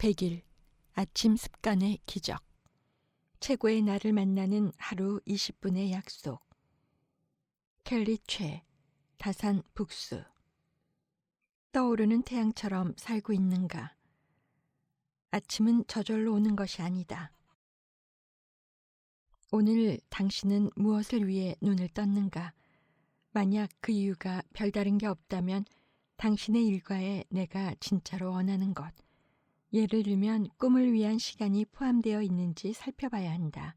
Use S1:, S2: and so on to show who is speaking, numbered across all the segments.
S1: 100일 아침 습관의 기적. 최고의 나를 만나는 하루 20분의 약속. 켈리 최, 다산 북수. 떠오르는 태양처럼 살고 있는가? 아침은 저절로 오는 것이 아니다. 오늘 당신은 무엇을 위해 눈을 떴는가? 만약 그 이유가 별다른 게 없다면 당신의 일과에 내가 진짜로 원하는 것, 예를 들면 꿈을 위한 시간이 포함되어 있는지 살펴봐야 한다.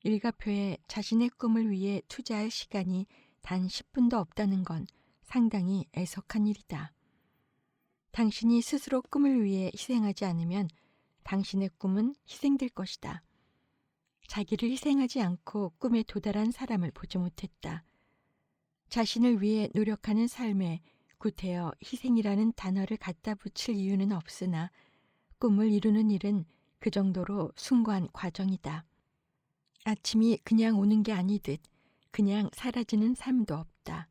S1: 일가표에 자신의 꿈을 위해 투자할 시간이 단 10분도 없다는 건 상당히 애석한 일이다. 당신이 스스로 꿈을 위해 희생하지 않으면 당신의 꿈은 희생될 것이다. 자기를 희생하지 않고 꿈에 도달한 사람을 보지 못했다. 자신을 위해 노력하는 삶에 구태여 희생이라는 단어를 갖다 붙일 이유는 없으나 꿈을 이루는 일은 그 정도로 숭고한 과정이다. 아침이 그냥 오는 게 아니듯 그냥 사라지는 삶도 없다.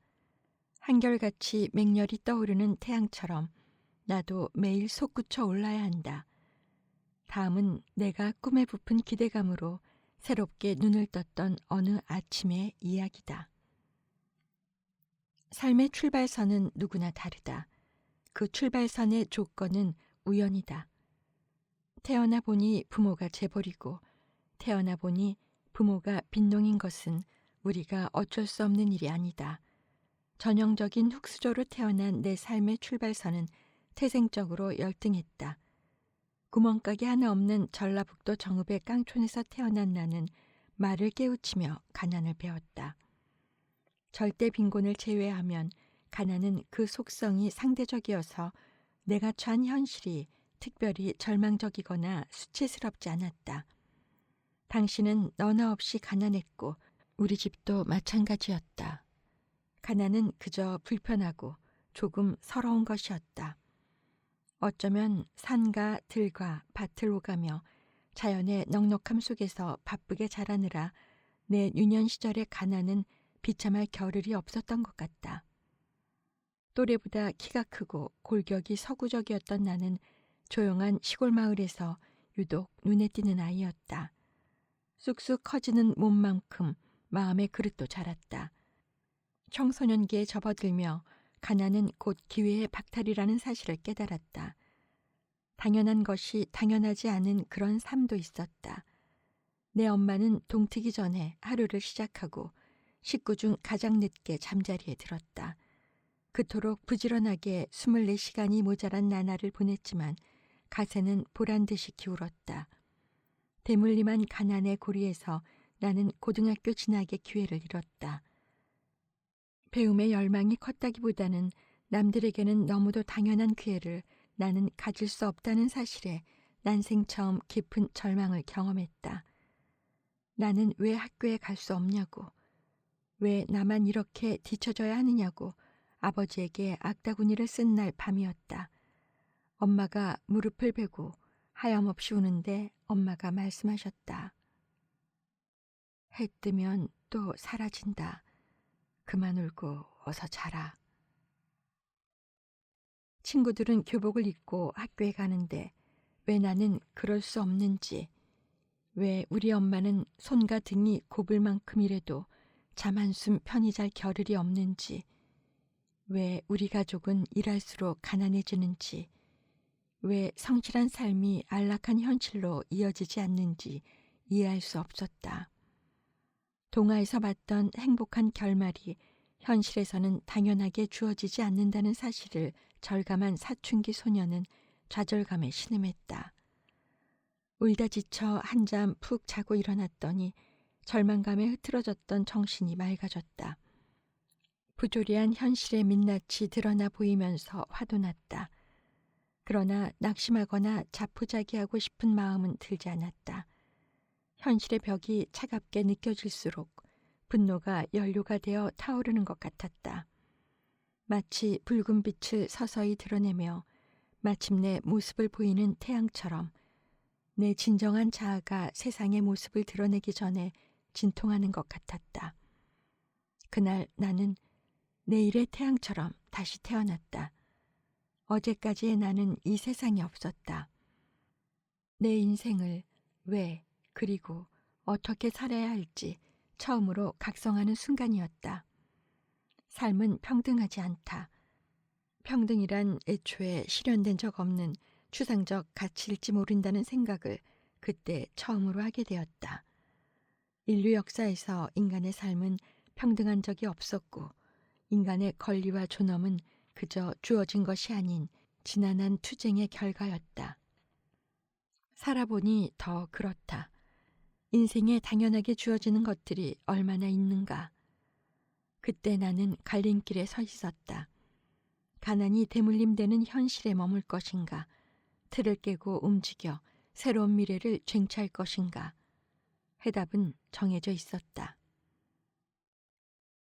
S1: 한결같이 맹렬히 떠오르는 태양처럼 나도 매일 솟구쳐 올라야 한다. 다음은 내가 꿈에 부푼 기대감으로 새롭게 눈을 떴던 어느 아침의 이야기다. 삶의 출발선은 누구나 다르다. 그 출발선의 조건은 우연이다. 태어나 보니 부모가 재벌이고 태어나 보니 부모가 빈농인 것은 우리가 어쩔 수 없는 일이 아니다. 전형적인 흙수저로 태어난 내 삶의 출발선은 태생적으로 열등했다. 구멍가게 하나 없는 전라북도 정읍의 깡촌에서 태어난 나는 말을 깨우치며 가난을 배웠다. 절대 빈곤을 제외하면 가난은 그 속성이 상대적이어서 내가 처한 현실이 특별히 절망적이거나 수치스럽지 않았다. 당신은 너나 없이 가난했고 우리 집도 마찬가지였다. 가난은 그저 불편하고 조금 서러운 것이었다. 어쩌면 산과 들과 밭을 오가며 자연의 넉넉함 속에서 바쁘게 자라느라 내 유년 시절의 가난은 비참할 겨를이 없었던 것 같다. 또래보다 키가 크고 골격이 서구적이었던 나는 조용한 시골 마을에서 유독 눈에 띄는 아이였다. 쑥쑥 커지는 몸만큼 마음의 그릇도 자랐다. 청소년기에 접어들며 가난은 곧 기회의 박탈이라는 사실을 깨달았다. 당연한 것이 당연하지 않은 그런 삶도 있었다. 내 엄마는 동트기 전에 하루를 시작하고 식구 중 가장 늦게 잠자리에 들었다. 그토록 부지런하게 24시간이 모자란 나날을 보냈지만 가세는 보란듯이 기울었다. 대물림한 가난의 고리에서 나는 고등학교 진학의 기회를 잃었다. 배움의 열망이 컸다기보다는 남들에게는 너무도 당연한 기회를 나는 가질 수 없다는 사실에 난생 처음 깊은 절망을 경험했다. 나는 왜 학교에 갈 수 없냐고, 왜 나만 이렇게 뒤처져야 하느냐고 아버지에게 악다구니를 쓴 날 밤이었다. 엄마가 무릎을 베고 하염없이 우는데 엄마가 말씀하셨다. 해 뜨면 또 사라진다. 그만 울고 어서 자라. 친구들은 교복을 입고 학교에 가는데 왜 나는 그럴 수 없는지, 왜 우리 엄마는 손과 등이 곱을 만큼이라도 잠 한숨 편히 잘 겨를이 없는지, 왜 우리 가족은 일할수록 가난해지는지, 왜 성실한 삶이 안락한 현실로 이어지지 않는지 이해할 수 없었다. 동화에서 봤던 행복한 결말이 현실에서는 당연하게 주어지지 않는다는 사실을 절감한 사춘기 소녀는 좌절감에 신음했다. 울다 지쳐 한잠 푹 자고 일어났더니 절망감에 흐트러졌던 정신이 맑아졌다. 부조리한 현실의 민낯이 드러나 보이면서 화도 났다. 그러나 낙심하거나 자포자기하고 싶은 마음은 들지 않았다. 현실의 벽이 차갑게 느껴질수록 분노가 연료가 되어 타오르는 것 같았다. 마치 붉은 빛을 서서히 드러내며 마침내 모습을 보이는 태양처럼 내 진정한 자아가 세상의 모습을 드러내기 전에 진통하는 것 같았다. 그날 나는 내일의 태양처럼 다시 태어났다. 어제까지의 나는 이 세상에 없었다. 내 인생을 왜, 그리고 어떻게 살아야 할지 처음으로 각성하는 순간이었다. 삶은 평등하지 않다. 평등이란 애초에 실현된 적 없는 추상적 가치일지 모른다는 생각을 그때 처음으로 하게 되었다. 인류 역사에서 인간의 삶은 평등한 적이 없었고 인간의 권리와 존엄은 그저 주어진 것이 아닌 지난한 투쟁의 결과였다. 살아보니 더 그렇다. 인생에 당연하게 주어지는 것들이 얼마나 있는가. 그때 나는 갈림길에 서 있었다. 가난이 대물림되는 현실에 머물 것인가, 틀을 깨고 움직여 새로운 미래를 쟁취할 것인가. 해답은 정해져 있었다.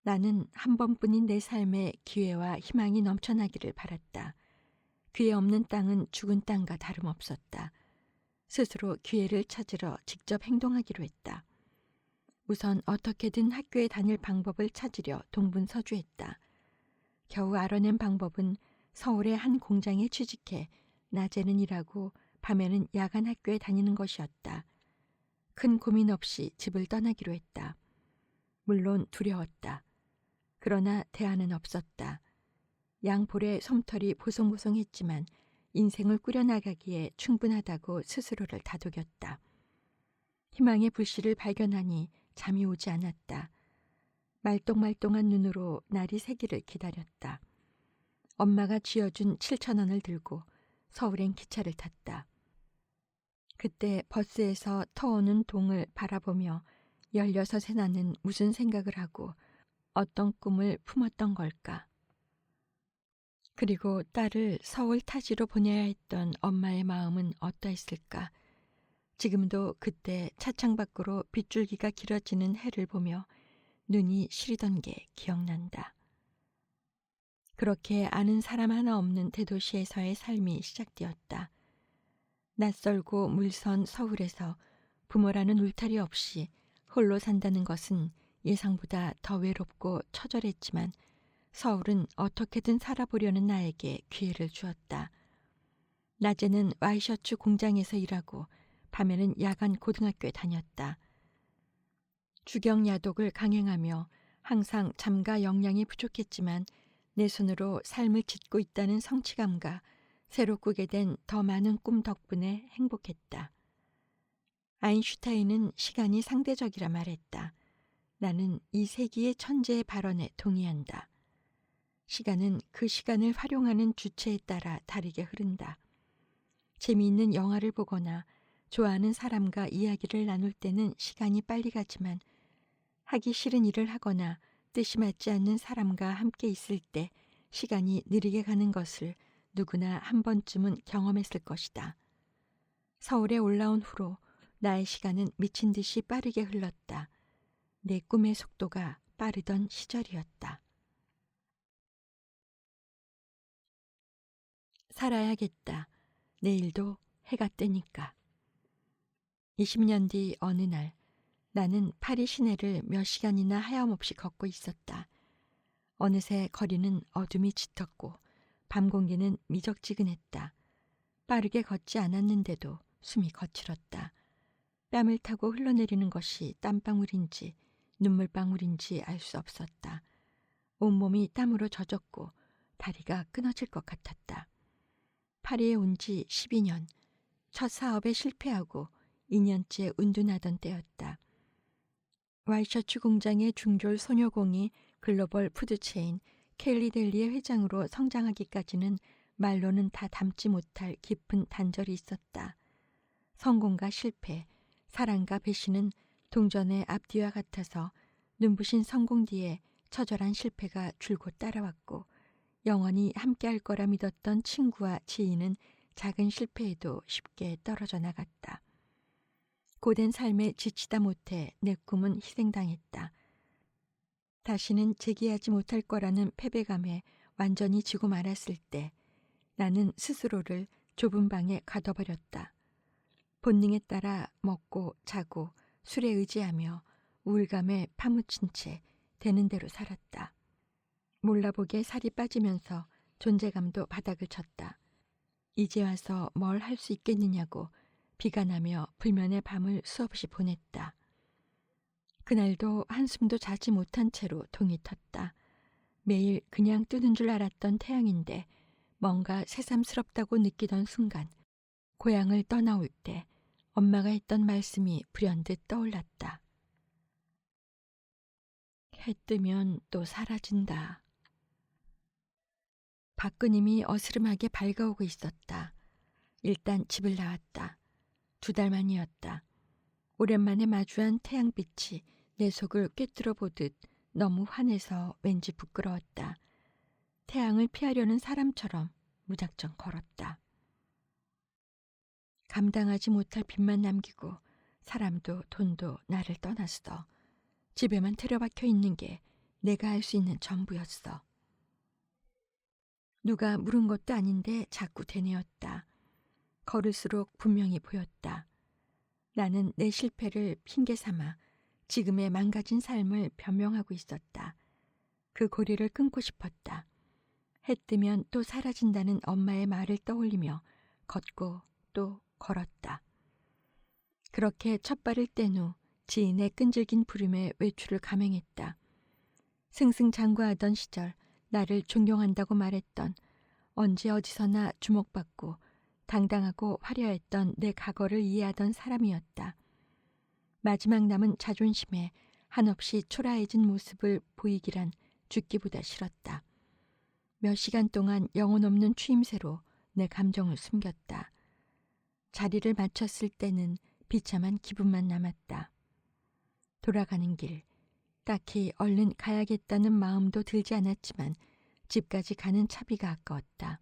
S1: 나는 한 번뿐인 내 삶에 기회와 희망이 넘쳐나기를 바랐다. 기회 없는 땅은 죽은 땅과 다름없었다. 스스로 기회를 찾으러 직접 행동하기로 했다. 우선 어떻게든 학교에 다닐 방법을 찾으려 동분서주했다. 겨우 알아낸 방법은 서울의 한 공장에 취직해 낮에는 일하고 밤에는 야간 학교에 다니는 것이었다. 큰 고민 없이 집을 떠나기로 했다. 물론 두려웠다. 그러나 대안은 없었다. 양볼의 솜털이 보송보송했지만 인생을 꾸려나가기에 충분하다고 스스로를 다독였다. 희망의 불씨를 발견하니 잠이 오지 않았다. 말똥말똥한 눈으로 날이 새기를 기다렸다. 엄마가 쥐어준 7,000원을 들고 서울행 기차를 탔다. 그때 버스에서 터오는 동을 바라보며 16의 나는 무슨 생각을 하고 어떤 꿈을 품었던 걸까? 그리고 딸을 서울 타지로 보내야 했던 엄마의 마음은 어떠했을까? 지금도 그때 차창 밖으로 빗줄기가 길어지는 해를 보며 눈이 시리던 게 기억난다. 그렇게 아는 사람 하나 없는 대도시에서의 삶이 시작되었다. 낯설고 물선 서울에서 부모라는 울타리 없이 홀로 산다는 것은 예상보다 더 외롭고 처절했지만 서울은 어떻게든 살아보려는 나에게 기회를 주었다. 낮에는 와이셔츠 공장에서 일하고 밤에는 야간 고등학교에 다녔다. 주경야독을 강행하며 항상 잠과 역량이 부족했지만 내 손으로 삶을 짓고 있다는 성취감과 새로 꾸게 된 더 많은 꿈 덕분에 행복했다. 아인슈타인은 시간이 상대적이라 말했다. 나는 이 세기의 천재의 발언에 동의한다. 시간은 그 시간을 활용하는 주체에 따라 다르게 흐른다. 재미있는 영화를 보거나 좋아하는 사람과 이야기를 나눌 때는 시간이 빨리 가지만 하기 싫은 일을 하거나 뜻이 맞지 않는 사람과 함께 있을 때 시간이 느리게 가는 것을 누구나 한 번쯤은 경험했을 것이다. 서울에 올라온 후로 나의 시간은 미친 듯이 빠르게 흘렀다. 내 꿈의 속도가 빠르던 시절이었다. 살아야겠다. 내일도 해가 뜨니까. 20년 뒤 어느 날 나는 파리 시내를 몇 시간이나 하염없이 걷고 있었다. 어느새 거리는 어둠이 짙었고 밤 공기는 미적지근했다. 빠르게 걷지 않았는데도 숨이 거칠었다. 뺨을 타고 흘러내리는 것이 땀방울인지 눈물방울인지 알 수 없었다. 온몸이 땀으로 젖었고 다리가 끊어질 것 같았다. 파리에 온 지 12년, 첫 사업에 실패하고 2년째 운둔하던 때였다. 와이셔츠 공장의 중졸 소녀공이 글로벌 푸드체인 켈리델리의 회장으로 성장하기까지는 말로는 다 담지 못할 깊은 단절이 있었다. 성공과 실패, 사랑과 배신은 동전의 앞뒤와 같아서 눈부신 성공 뒤에 처절한 실패가 줄곧 따라왔고 영원히 함께할 거라 믿었던 친구와 지인은 작은 실패에도 쉽게 떨어져 나갔다. 고된 삶에 지치다 못해 내 꿈은 희생당했다. 다시는 재기하지 못할 거라는 패배감에 완전히 지고 말았을 때 나는 스스로를 좁은 방에 가둬버렸다. 본능에 따라 먹고 자고 술에 의지하며 우울감에 파묻힌 채 되는 대로 살았다. 몰라보게 살이 빠지면서 존재감도 바닥을 쳤다. 이제 와서 뭘 할 수 있겠느냐고 비가 나며 불면의 밤을 수없이 보냈다. 그날도 한숨도 자지 못한 채로 동이 텄다. 매일 그냥 뜨는 줄 알았던 태양인데 뭔가 새삼스럽다고 느끼던 순간 고향을 떠나올 때 엄마가 했던 말씀이 불현듯 떠올랐다. 해 뜨면 또 사라진다. 밖은 이미 어스름하게 밝아오고 있었다. 일단 집을 나왔다. 2달 만이었다. 오랜만에 마주한 태양빛이 내 속을 꿰뚫어 보듯 너무 환해서 왠지 부끄러웠다. 태양을 피하려는 사람처럼 무작정 걸었다. 감당하지 못할 빚만 남기고 사람도 돈도 나를 떠났어. 집에만 틀어박혀 있는 게 내가 할 수 있는 전부였어. 누가 물은 것도 아닌데 자꾸 되뇌었다. 걸을수록 분명히 보였다. 나는 내 실패를 핑계 삼아 지금의 망가진 삶을 변명하고 있었다. 그 고리를 끊고 싶었다. 해 뜨면 또 사라진다는 엄마의 말을 떠올리며 걷고 또 걸었다. 그렇게 첫 발을 뗀 후 지인의 끈질긴 부름에 외출을 감행했다. 승승장구하던 시절 나를 존경한다고 말했던, 언제 어디서나 주목받고 당당하고 화려했던 내 과거를 이해하던 사람이었다. 마지막 남은 자존심에 한없이 초라해진 모습을 보이기란 죽기보다 싫었다. 몇 시간 동안 영혼 없는 추임새로 내 감정을 숨겼다. 자리를 맞췄을 때는 비참한 기분만 남았다. 돌아가는 길, 딱히 얼른 가야겠다는 마음도 들지 않았지만 집까지 가는 차비가 아까웠다.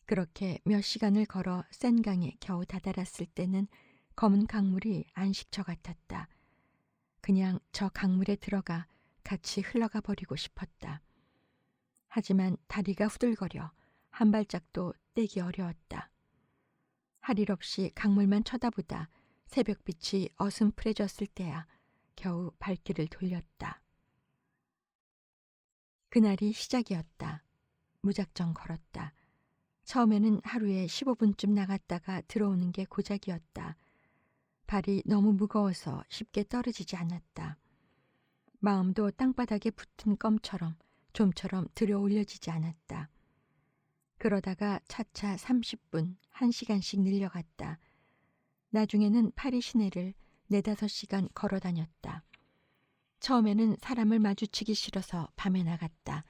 S1: 그렇게 몇 시간을 걸어 센 강에 겨우 다다랐을 때는 검은 강물이 안식처 같았다. 그냥 저 강물에 들어가 같이 흘러가 버리고 싶었다. 하지만 다리가 후들거려 한 발짝도 떼기 어려웠다. 할 일 없이 강물만 쳐다보다 새벽빛이 어슴푸레졌을 때야 겨우 발길을 돌렸다. 그날이 시작이었다. 무작정 걸었다. 처음에는 하루에 15분쯤 나갔다가 들어오는 게 고작이었다. 발이 너무 무거워서 쉽게 떨어지지 않았다. 마음도 땅바닥에 붙은 껌처럼 좀처럼 들어 올려지지 않았다. 그러다가 차차 30분, 1시간씩 늘려갔다. 나중에는 파리 시내를 4~5시간 걸어 다녔다. 처음에는 사람을 마주치기 싫어서 밤에 나갔다.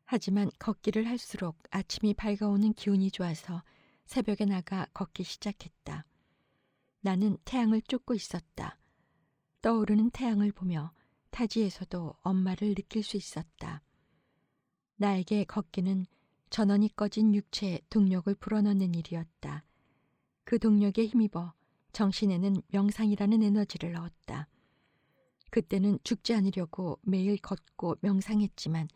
S1: 하지만 걷기를 할수록 아침이 밝아오는 기운이 좋아서 새벽에 나가 걷기 시작했다. 나는 태양을 쫓고 있었다. 떠오르는 태양을 보며 타지에서도 엄마를 느낄 수 있었다. 나에게 걷기는 전원이 꺼진 육체에 동력을 불어넣는 일이었다. 그 동력에 힘입어 정신에는 명상이라는 에너지를 넣었다. 그때는 죽지 않으려고 매일 걷고 명상했지만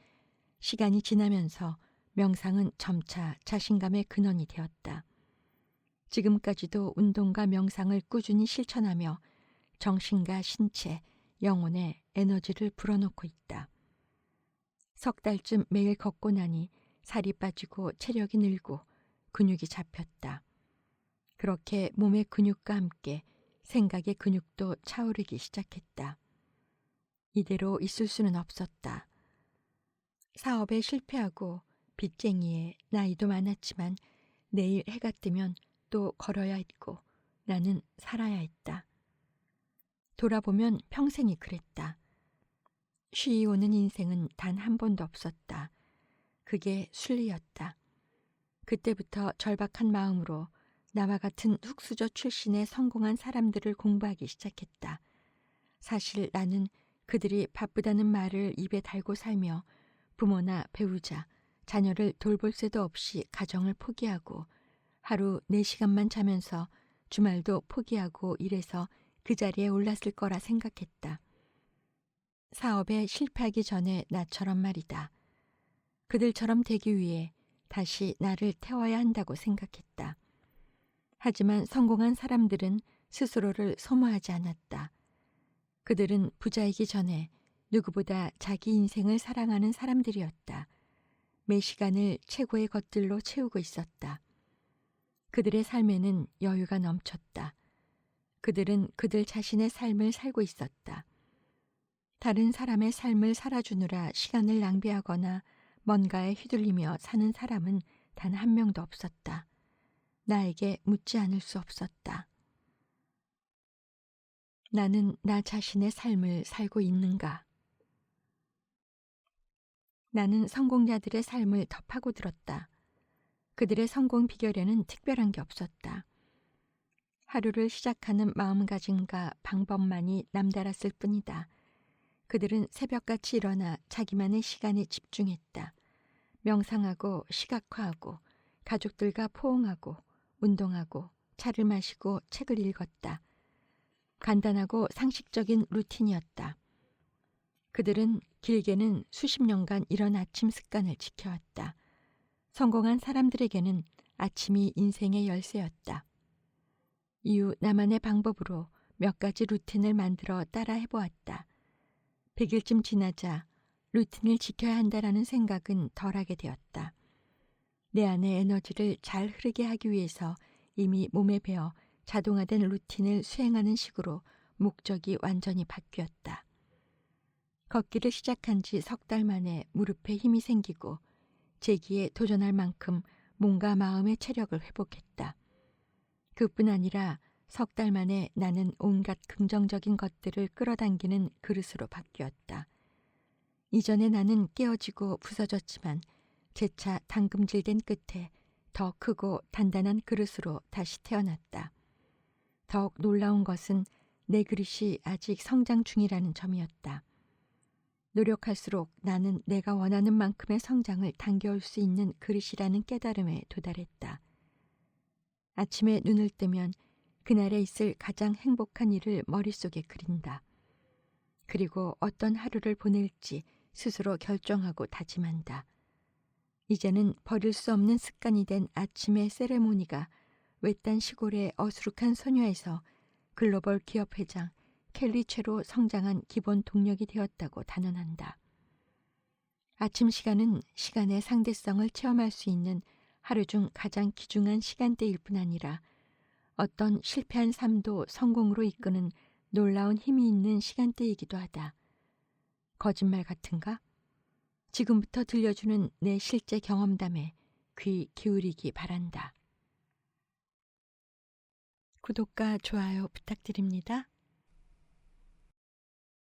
S1: 시간이 지나면서 명상은 점차 자신감의 근원이 되었다. 지금까지도 운동과 명상을 꾸준히 실천하며 정신과 신체, 영혼에 에너지를 불어넣고 있다. 3달쯤 매일 걷고 나니 살이 빠지고 체력이 늘고 근육이 잡혔다. 그렇게 몸의 근육과 함께 생각의 근육도 차오르기 시작했다. 이대로 있을 수는 없었다. 사업에 실패하고 빚쟁이에 나이도 많았지만 내일 해가 뜨면 또 걸어야 했고 나는 살아야 했다. 돌아보면 평생이 그랬다. 쉬이 오는 인생은 단 한 번도 없었다. 그게 순리였다. 그때부터 절박한 마음으로 나와 같은 흙수저 출신의 성공한 사람들을 공부하기 시작했다. 사실 나는 그들이 바쁘다는 말을 입에 달고 살며 부모나 배우자, 자녀를 돌볼 새도 없이 가정을 포기하고 하루 4시간만 자면서 주말도 포기하고 일해서 그 자리에 올랐을 거라 생각했다. 사업에 실패하기 전에 나처럼 말이다. 그들처럼 되기 위해 다시 나를 태워야 한다고 생각했다. 하지만 성공한 사람들은 스스로를 소모하지 않았다. 그들은 부자이기 전에 누구보다 자기 인생을 사랑하는 사람들이었다. 매 시간을 최고의 것들로 채우고 있었다. 그들의 삶에는 여유가 넘쳤다. 그들은 그들 자신의 삶을 살고 있었다. 다른 사람의 삶을 살아주느라 시간을 낭비하거나 뭔가에 휘둘리며 사는 사람은 단 한 명도 없었다. 나에게 묻지 않을 수 없었다. 나는 나 자신의 삶을 살고 있는가? 나는 성공자들의 삶을 더 파고들었다. 그들의 성공 비결에는 특별한 게 없었다. 하루를 시작하는 마음가짐과 방법만이 남달랐을 뿐이다. 그들은 새벽같이 일어나 자기만의 시간에 집중했다. 명상하고 시각화하고 가족들과 포옹하고 운동하고 차를 마시고 책을 읽었다. 간단하고 상식적인 루틴이었다. 그들은 길게는 수십 년간 이런 아침 습관을 지켜왔다. 성공한 사람들에게는 아침이 인생의 열쇠였다. 이후 나만의 방법으로 몇 가지 루틴을 만들어 따라 해보았다. 100일쯤 지나자 루틴을 지켜야 한다라는 생각은 덜하게 되었다. 내 안의 에너지를 잘 흐르게 하기 위해서 이미 몸에 배어 자동화된 루틴을 수행하는 식으로 목적이 완전히 바뀌었다. 걷기를 시작한 지 석 달 만에 무릎에 힘이 생기고 재기에 도전할 만큼 몸과 마음의 체력을 회복했다. 그뿐 아니라 석 달 만에 나는 온갖 긍정적인 것들을 끌어당기는 그릇으로 바뀌었다. 이전에 나는 깨어지고 부서졌지만 재차 담금질된 끝에 더 크고 단단한 그릇으로 다시 태어났다. 더욱 놀라운 것은 내 그릇이 아직 성장 중이라는 점이었다. 노력할수록 나는 내가 원하는 만큼의 성장을 당겨올 수 있는 그릇이라는 깨달음에 도달했다. 아침에 눈을 뜨면 그날에 있을 가장 행복한 일을 머릿속에 그린다. 그리고 어떤 하루를 보낼지 스스로 결정하고 다짐한다. 이제는 버릴 수 없는 습관이 된 아침의 세레모니가 외딴 시골의 어수룩한 소녀에서 글로벌 기업 회장 켈리 최로 성장한 기본 동력이 되었다고 단언한다. 아침 시간은 시간의 상대성을 체험할 수 있는 하루 중 가장 귀중한 시간대일 뿐 아니라 어떤 실패한 삶도 성공으로 이끄는 놀라운 힘이 있는 시간대이기도 하다. 거짓말 같은가? 지금부터 들려주는 내 실제 경험담에 귀 기울이기 바란다. 구독과 좋아요 부탁드립니다.